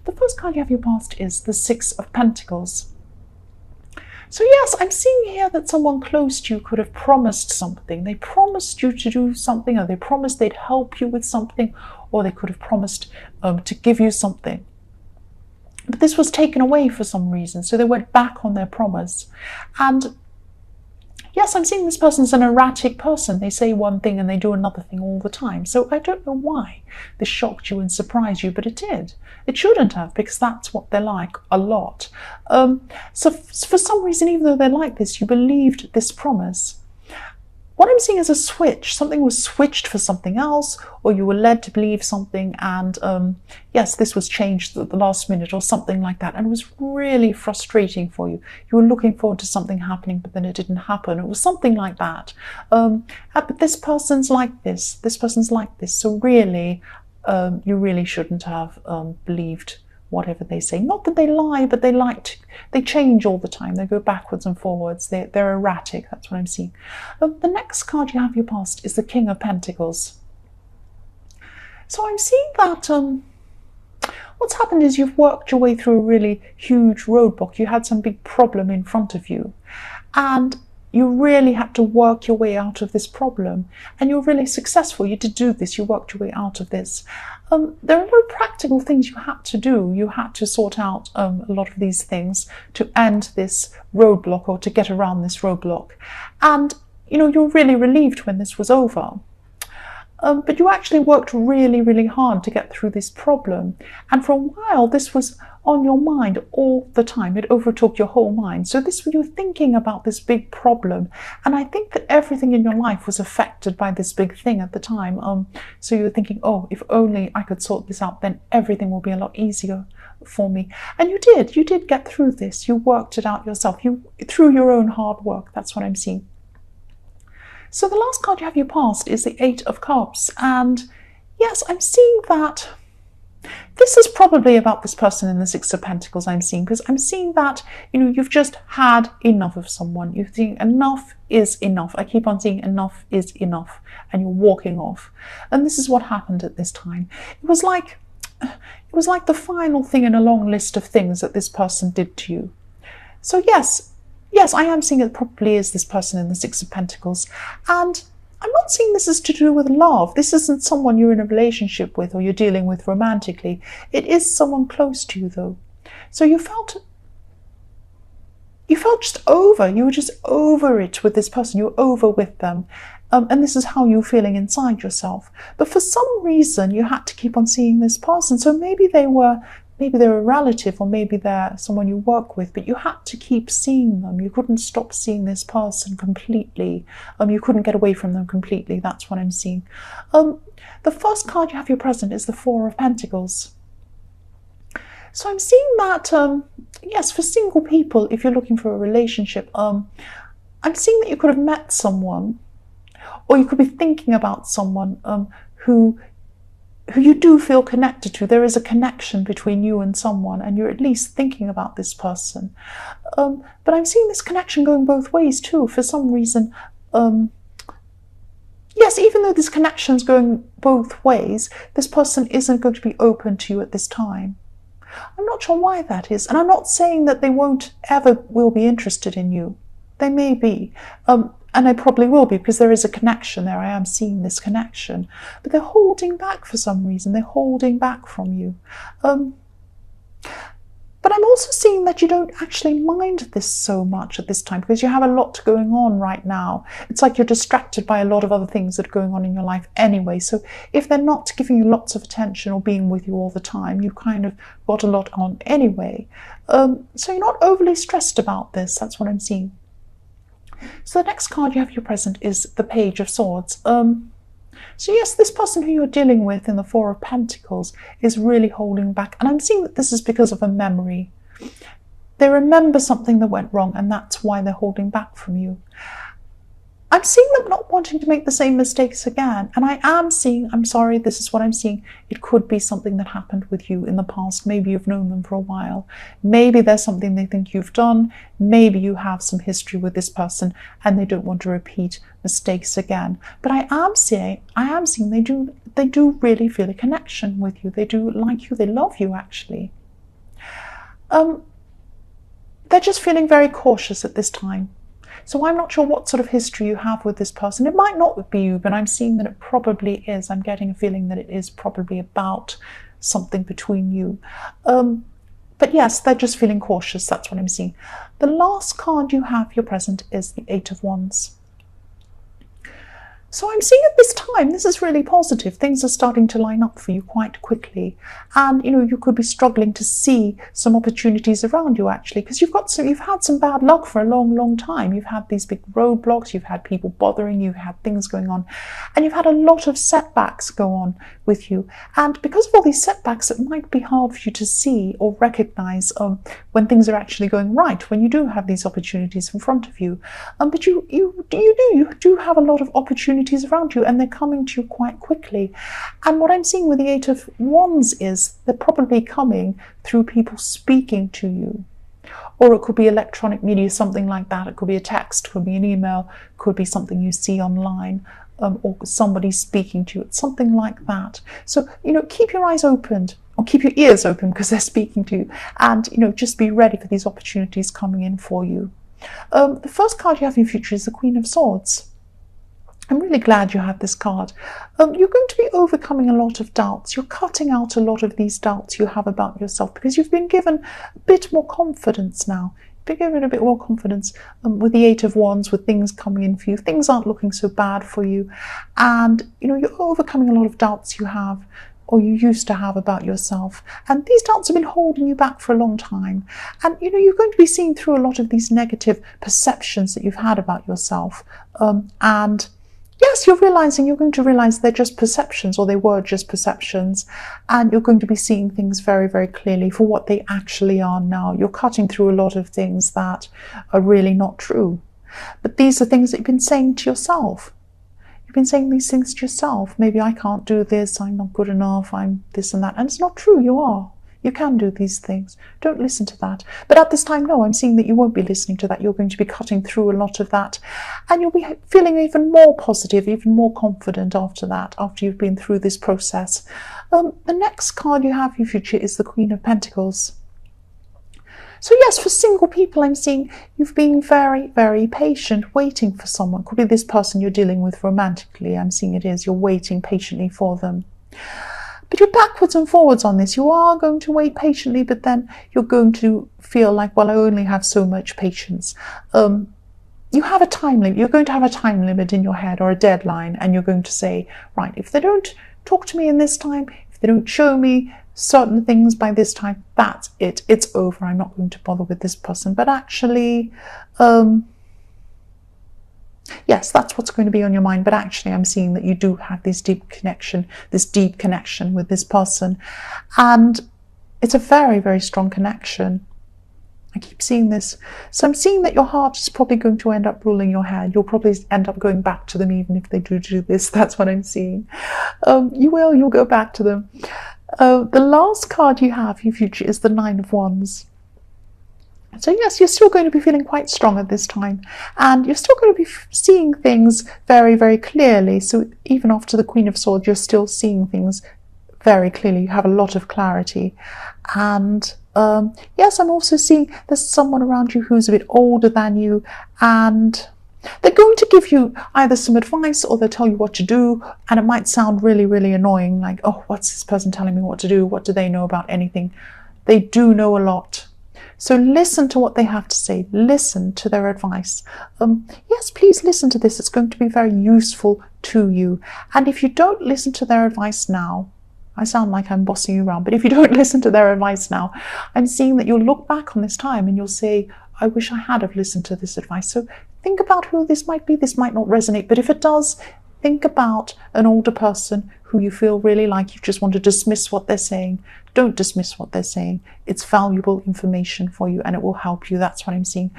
The first card you have your past is the Six of Pentacles. So yes, I'm seeing here that someone close to you could have promised something. They promised you to do something, or they promised they'd help you with something, or they could have promised to give you something. But this was taken away for some reason, so they went back on their promise. And yes, I'm seeing this person's an erratic person. They say one thing and they do another thing all the time. So I don't know why this shocked you and surprised you, but it did. It shouldn't have, because that's what they're like a lot. So for some reason, even though they're like this, you believed this promise. What I'm seeing is a switch. Something was switched for something else, or you were led to believe something, and yes, this was changed at the last minute or something like that, and it was really frustrating for you. You were looking forward to something happening, but then it didn't happen. It was something like that. But this person's like this. This person's like this. So really, you really shouldn't have believed whatever they say. Not that they lie, but they change all the time. They go backwards and forwards. They're erratic. That's what I'm seeing. The next card you have your past is the King of Pentacles. So I'm seeing that what's happened is you've worked your way through a really huge roadblock. You had some big problem in front of you, and you really had to work your way out of this problem, and you're really successful. You did do this. You worked your way out of this. There are a lot of practical things you had to do. You had to sort out a lot of these things to end this roadblock, or to get around this roadblock. And, you're really relieved when this was over. But you actually worked really, really hard to get through this problem. And for a while, this was on your mind all the time. It overtook your whole mind. So you were thinking about this big problem. And I think that everything in your life was affected by this big thing at the time. So you were thinking, oh, if only I could sort this out, then everything will be a lot easier for me. And you did get through this. You worked it out yourself. Through your own hard work. That's what I'm seeing. So the last card you have your past is the Eight of Cups. And yes, I'm seeing that this is probably about this person in the Six of Pentacles. I'm seeing, because I'm seeing that, you've just had enough of someone. You're thinking enough is enough. I keep on seeing enough is enough, and you're walking off. And this is what happened at this time. It was like the final thing in a long list of things that this person did to you. So yes, I am seeing it probably is this person in the Six of Pentacles. And I'm not seeing this as to do with love. This isn't someone you're in a relationship with or you're dealing with romantically. It is someone close to you, though. So you felt just over. You were just over it with this person. You were over with them. And this is how you're feeling inside yourself. But for some reason, you had to keep on seeing this person. So maybe they're a relative, or maybe they're someone you work with, but you had to keep seeing them. You couldn't stop seeing this person completely. You couldn't get away from them completely. That's what I'm seeing. The first card you have your present is the Four of Pentacles. So I'm seeing that, yes, for single people, if you're looking for a relationship, I'm seeing that you could have met someone, or you could be thinking about someone who you do feel connected to. There is a connection between you and someone, and you're at least thinking about this person. But I'm seeing this connection going both ways too. For some reason, yes, even though this connection is going both ways, this person isn't going to be open to you at this time. I'm not sure why that is, and I'm not saying that they won't ever will be interested in you. They may be. And I probably will be, because there is a connection there. I am seeing this connection. But they're holding back for some reason. They're holding back from you. But I'm also seeing that you don't actually mind this so much at this time, because you have a lot going on right now. It's like you're distracted by a lot of other things that are going on in your life anyway. So if they're not giving you lots of attention or being with you all the time, you've kind of got a lot on anyway. So you're not overly stressed about this. That's what I'm seeing. So the next card you have your present is the Page of Swords. So yes, this person who you're dealing with in the Four of Pentacles is really holding back. And I'm seeing that this is because of a memory. They remember something that went wrong, and that's why they're holding back from you. I'm seeing them not wanting to make the same mistakes again. And I am seeing, I'm sorry, this is what I'm seeing. It could be something that happened with you in the past. Maybe you've known them for a while. Maybe there's something they think you've done. Maybe you have some history with this person and they don't want to repeat mistakes again. But I am seeing they do really feel a connection with you. They do like you. They love you, actually. They're just feeling very cautious at this time. So I'm not sure what sort of history you have with this person. It might not be you, but I'm seeing that it probably is. I'm getting a feeling that it is probably about something between you. But yes, they're just feeling cautious. That's what I'm seeing. The last card you have, your present, is the Eight of Wands. So I'm seeing at this time, this is really positive. Things are starting to line up for you quite quickly. And, you could be struggling to see some opportunities around you, actually, because you've had some bad luck for a long, long time. You've had these big roadblocks, you've had people bothering you, you've had things going on, and you've had a lot of setbacks go on with you. And because of all these setbacks, it might be hard for you to see or recognize when things are actually going right, when you do have these opportunities in front of you. But you do have a lot of opportunities around you, and they're coming to you quite quickly. And what I'm seeing with the Eight of Wands is they're probably coming through people speaking to you, or it could be electronic media, something like that. It could be a text, could be an email, could be something you see online, or somebody speaking to you. It's something like that. So keep your eyes open, or keep your ears open, because they're speaking to you, and just be ready for these opportunities coming in for you. The first card you have in your future is the Queen of Swords. I'm really glad you had this card. You're going to be overcoming a lot of doubts. You're cutting out a lot of these doubts you have about yourself, because you've been given a bit more confidence now. You've been given a bit more confidence with the Eight of Wands, with things coming in for you. Things aren't looking so bad for you. And, you're overcoming a lot of doubts you have, or you used to have, about yourself. And these doubts have been holding you back for a long time. And, you're going to be seeing through a lot of these negative perceptions that you've had about yourself. And yes, you're going to realize they're just perceptions, or they were just perceptions, and you're going to be seeing things very, very clearly for what they actually are now. You're cutting through a lot of things that are really not true. But these are things that you've been saying to yourself. You've been saying these things to yourself. Maybe I can't do this, I'm not good enough, I'm this and that. And it's not true, you are. You can do these things. Don't listen to that. But at this time, no, I'm seeing that you won't be listening to that. You're going to be cutting through a lot of that. And you'll be feeling even more positive, even more confident after that, after you've been through this process. The next card you have in your future is the Queen of Pentacles. So yes, for single people, I'm seeing you've been very, very patient, waiting for someone. Could be this person you're dealing with romantically. I'm seeing it is. You're waiting patiently for them. But you're backwards and forwards on this. You are going to wait patiently, but then you're going to feel like, well, I only have so much patience. You have a time limit. You're going to have a time limit in your head, or a deadline, and you're going to say, right, if they don't talk to me in this time, if they don't show me certain things by this time, that's it. It's over. I'm not going to bother with this person. But actually, yes, that's what's going to be on your mind. But actually, I'm seeing that you do have this deep connection with this person. And it's a very, very strong connection. I keep seeing this. So I'm seeing that your heart is probably going to end up ruling your head. You'll probably end up going back to them, even if they do this. That's what I'm seeing. You'll go back to them. The last card you have in your future is the Nine of Wands. So yes, you're still going to be feeling quite strong at this time, and you're still going to be seeing things very, very clearly. So even after the Queen of Swords, you're still seeing things very clearly. You have a lot of clarity. And yes, I'm also seeing there's someone around you who's a bit older than you, and they're going to give you either some advice, or they'll tell you what to do, and it might sound really, really annoying, like, oh, what's this person telling me what to do? What do they know about anything? They do know a lot. So listen to what they have to say. Listen to their advice. Yes, please listen to this. It's going to be very useful to you. And if you don't listen to their advice now, I sound like I'm bossing you around, but if you don't listen to their advice now, I'm seeing that you'll look back on this time and you'll say, I wish I had have listened to this advice. So think about who this might be. This might not resonate, but if it does, think about an older person who you feel really like you just want to dismiss what they're saying. Don't dismiss what they're saying. It's valuable information for you, and it will help you. That's what I'm seeing.